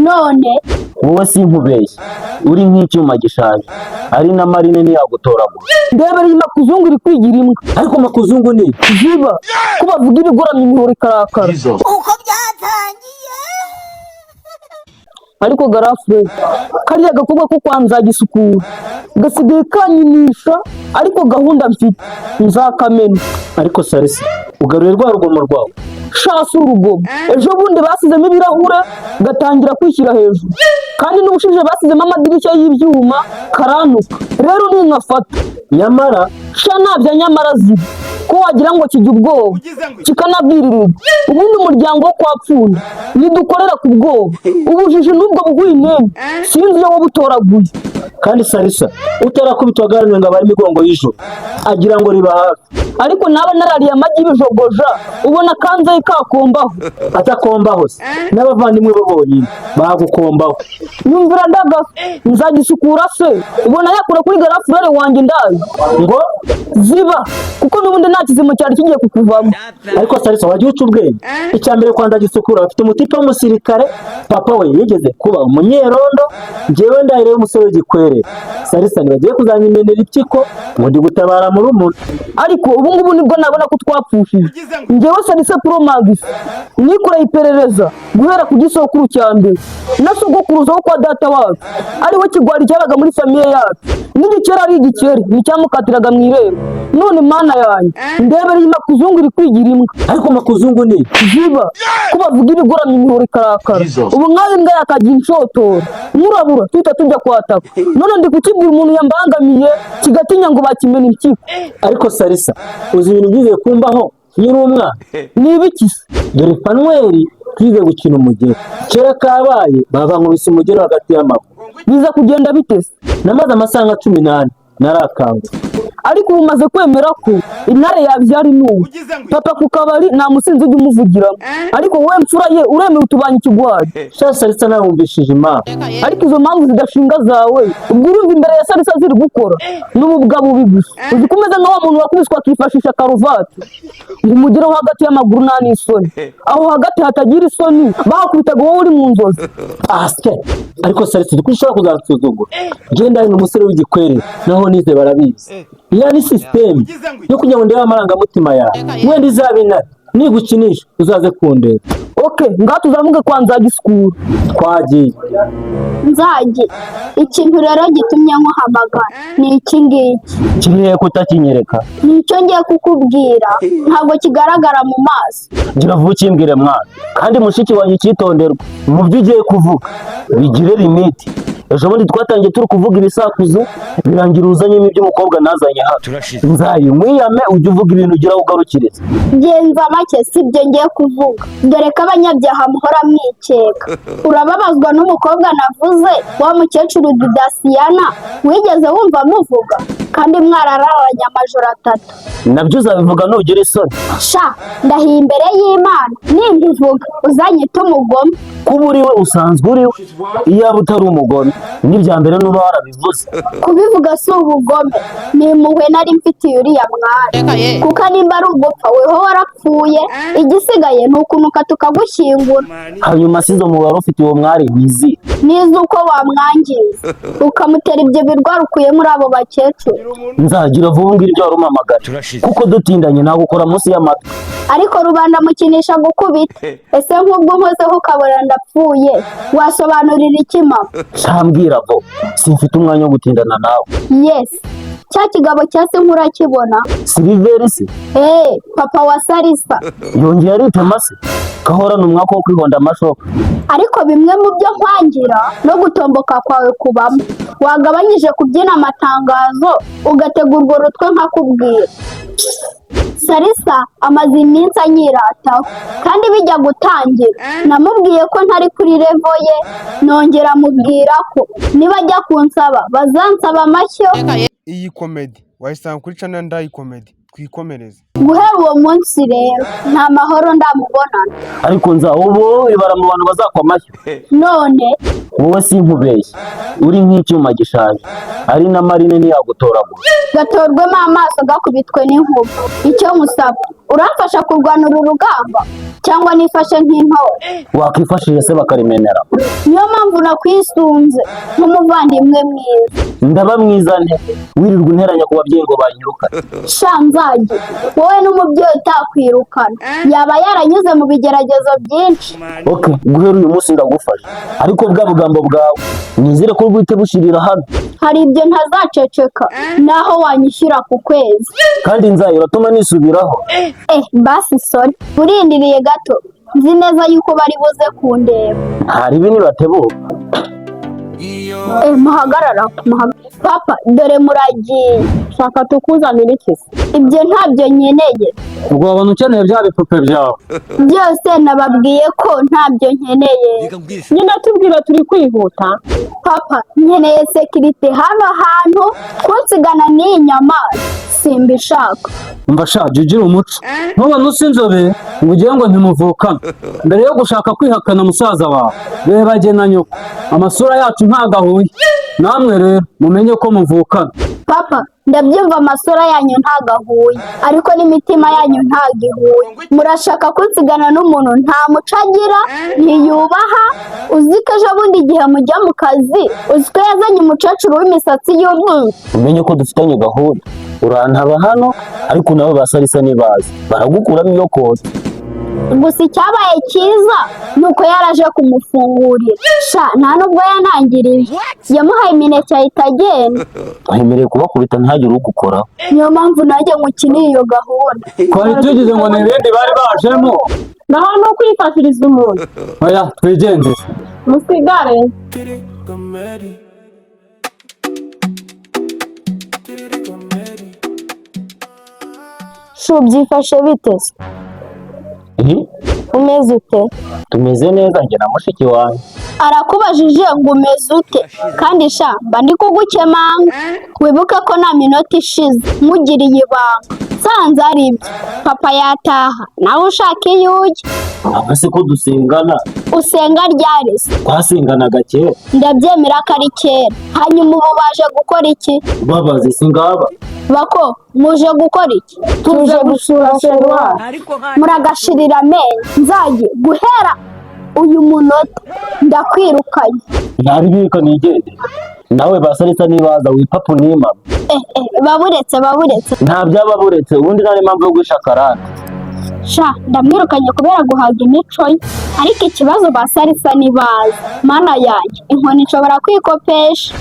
none wowe sinkubeshye uri nk'icyuma gishaje ari na marine ntiyagutoragura. ndebera iyi makuzungu iri kwigira imbwa. ariko makuzungu ni ziba ko bavuga ibigoramye imihoro ikarakara uko byatangiye. ariko garafure kariya gakobwa ko kwa Nzagisukura gasigaye kanyinisha, ariko gahunda mfite nzakamena. ariko Salisa ugaruye rwa rugomo rwawe. shasi urugomo ejo bundi basizemo ibirahure gatangira kwishyira hejuru, kandi n'ubushize basizemo amadirishya y'ibyuma karanuka. rero ninkafata nyamara sha nabya nyamara ziba ko wagira ngo kijya ubwoba kikanabwirirwa. ubundi umuryango wo kwa Pfunda nidukorera ku bwoba. ubujiji n'ubwo buguye intebe sinzi iyo wabutoraguye. kandi Salisa utarakubitwa agaranye ngo abari imigongo y'ijoro agira ngo riba hafi. ariko naba narariye amagi bijogoja ubona kanze kakombaho. atakombaho se n'abavandimwe bo bonyine bagukombaho. nyumvira ndagasa Nzagisukura se ubona yakura kuri garafurere wanjye ndayo ngo ziba kuko n'ubundi nta kizima cyari kigiye kukuvamo. ariko Salisa wagiye uca ubwenge. icya mbere kwa Nzagisukura bafite umutipe w'umusirikare, papa we yigeze kuba umunyerondo, njyewe ndahire umusore w'igikwerere. Salisa ntibagiye kuzanyimenera impyiko ngo ndi gutabara muri umuntu. ariko ubu ngubu nibwo nabona ko twapfushije. njyewe Salisa Pro Max nikoreye iperereza guhera ku gisokuru cya mbere na sogokuruza wo kwa data wacu ariwe kigwari cyabaga muri famiye yacu. n'igikeri ari igikeri nticyamukatiraga mu irembo. none mana yanjye ndebera iyi makuzungu iri kwigira imbwa. ariko makuzungu ni ziba ko bavuga ibigoramye imihoro ikarakara. ubu nk'aho imbwa yakagira inshotora murabura tuhita tujya kwataka. none ndi kukibwira umuntu yambangamiye kigatinya ngo bakimena impyiko. ariko Salisa uzi ibintu byize kumbaho nkiri umwana. ni ibiki se? dore Fanuweli twize gukina umugero, kera kabaye babankubise umugero hagati y'amaguru. biza kugenda bitese namaze amasaha nka 18 narakangutse. ariko ubu umaze kwemera ko intare yabyara inuwe. papa ku kabari nta musinzi ujya umuvugiramo, ariko wowe mfura ye uremera utubanya ikigwari. sha Salisa nawumvishije impamvu. ariko izo mpamvu zidashinga zawe ubwo urumva imbere ya Salisa ziri gukora n'ububwa bubi gusa. uzi ko umeze nka wa muntu wakubiswe akifashisha karuvati ngo umugereho hagati y'amaguru nta n'isoni, aho hagati hatagira isoni bahakubitaga wowe uri mu nzozi. asike ariko Salisa uzi ko ushobora kuzansuzugura. genda ari umusore w'igikwerere naho nize barabizi. iya ni sisiteme yo kugira ngo ndebe amarangamutima yawe. wenda izabe intare nigukinisha uzaze kundeba. okay ngaho tuzamuke kwa Nzagisukura. twagiye. Nzagi ikintu rero gitumye nkuhamagara ni iki ngiki. kirihe kutakinyereka? nicyo ngiye kukubwira ntabwo kigaragara mu maso. gira vuba ukimbwire mwana, kandi mushiki wanjye icyitonderwa mu byo ugiye kuvuga bigire limiti. ejo bundi twatangiye turi kuvuga ibisakuzo birangira uzanyemo iby'umukobwa nazanye hano. nzayimwiyame ujye uvuga ibintu ugira aho ugarukiriza. genza make si ibyo ngiye kuvuga, dore ko abanyabyaha muhora mwikeka. urababazwa n'umukobwa navuze wa mukecuru Didasiyana wigeze wumva muvuga, kandi mwarararanye amajoro 3. nabyo uzabivuga nugira isoni. sha ndahiye imbere y'Imana nimbivuga uzanyita umugome. kuba uriwe usanzwe uriwe, iyaba utari umugome n'ibya mbere nuba warabivuze. kubivuga si ubugome, ni impuhwe nari mfitiye uriya mwana, kuko nimba ari ugupfa weho warapfuye, igisigaye ni ukunuka tukagushyingura. hanyuma si izo mubare ufite uwo mwari wizi nizi uko wamwangiza ukamutera ibyo birwara ukuye muri abo bakecuru. nzagira vuba umbwira ibyo warumamagara, kuko dutindanye nawe ukora munsi y'amatwi. ariko rubanda mukinisha gukubita. ese nk'ubwo nkozeho ukabona ndapfuye wasobanurira iki mama? shambwira vo simfite umwanya wo gutindana nawe. yes cya kigabo cya se nkurakibona? Siliveri se papa wa Salisa yongeye aritema se gahorana umwaka wo kwihonda amashoka. ariko bimwe mu byo nkwangira no gutomboka kwawe kubamo. wagabanyije kubyina amatangazo ugategura urwo rutwe nkakubwira. Salisa amaze iminsi anyirataho, kandi bijya gutangira namubwiye ko ntari kuri levo ye, nongera mubwira ko niba ajya kunsaba bazansaba amashyo. iyi komedi wayisanga kuri channel Ndayi Comedy. twikomereze. guhera uwo munsi rero nta mahoro ndamubonana. ariko nza ubu ibara mu bantu bazakwa amashyo. none wowe sinkubeshye uri nk'icyuma gishaje ari na marine ntiyagutoragura. gatorwemo amaso gakubitwe n'inkuba. icyo musaba uramfasha kurwana uru rugamba cyangwa nifashe nk'intore? wakwifashije se bakarimenera. niyo mpamvu mpamvu nakwisunze nk'umuvandimwe mwiza. ndaba mwiza nte wirirwa unteranya ku babyeyi ngo banyirukane? Sha Nzagi, wowe n'umubyeyi utakwirukana yaba yaranyuze mu bigeragezo byinshi. Okay, guhera uyu munsi ndagufasha, ariko bwa bugambo bwawe nizere ko bwite bushirira hano. Hari ibyo ntazaceceka naho wanyishyura ku kwezi. kandi nzahora tuma nisubiraho. Basi sorry, urindiriye gato, nzi neza yuko bari buze kundeba. hari ibi nibatebuka. Muhagarara. Papa, dore muragiye. shaka tukuzanira iki se? Ibyo ntabyo nkeneye. ubwo wabona ukeneye bya bipupe byawe. Byose nababwiye ko ntabyo nkeneye. nyine tubwira turi kwihuta. Papa, nkeneye sekirite hano hantu, kunsigana n'iyi nyamaswa simbishaka. umva sha jya ugira umuco, ntubone usa inzobe ngo ugire ngo ntimuvukane. mbere yo gushaka kwihakana musaza wawe reba jye na nyoko, amasura yacu ntago ahuye. namwe rero mumenye ko muvukana. Papa, ndabyumva amasura yanyu ntago ahuye, ariko n'imitima yanyu ntago ihuye. Murashaka kunsigana n'umuntu nta muco agira, ntiyubaha. Uzi ko ejo bundi igihe mujya mu kazi, uzi ko yazanye umukecuru w'imisatsi y'umweru. umenye ko dufitanye gahunda, urantaba hano ariko nabo ba Salisa nibaza baragukuramo iyo koti. Gusa icyabaye cyiza ni uko yaraje kumufungurira. Sha nta nubwo yanangiriye, yamuhaye imineke ahita agenda. Wemerewe kubakubita ntihagire ugukoraho. Niyo mpamvu nanjye ngukinira iyo gahunda. twari tugize ngo ni ibindi bari bajemo, naho no kwifashiriza umuntu. oya twigendere musigare. Shu byifashe bite se? Umeze ute? tumeze neza njye na mushiki wanjye. Arakubajije ngo umeze ute, kandi sha mba ndi kugukemanga. Wibuke ko nta minota ishize mugiriye ibanga nsanze ari ibyo. Papa yataha nawe ushaka iyo ujya. aba se ko dusengana? Usenga ryari se? twasenganaga kera. Ndabyemera ko ari kera. Hanyuma ubu baje gukora iki? babaze singaba. Bako, muje gukora iki? tuje gusura serwa. Muragashirira amenyo. Nzagi, guhera uyu munota ndakwirukanye. ntabibika nigende nawe ba Salisa nibaza wipapu n'imama. Baburetse. nta byaba buretse, ubundi nta n'impamvu yo guhisha karande. Sha ndamwirukanye kubera guhaga imico ye, ariko ikibazo ba Salisa nibaza. Mana yanjye, inkoni nshobora kwikopesha.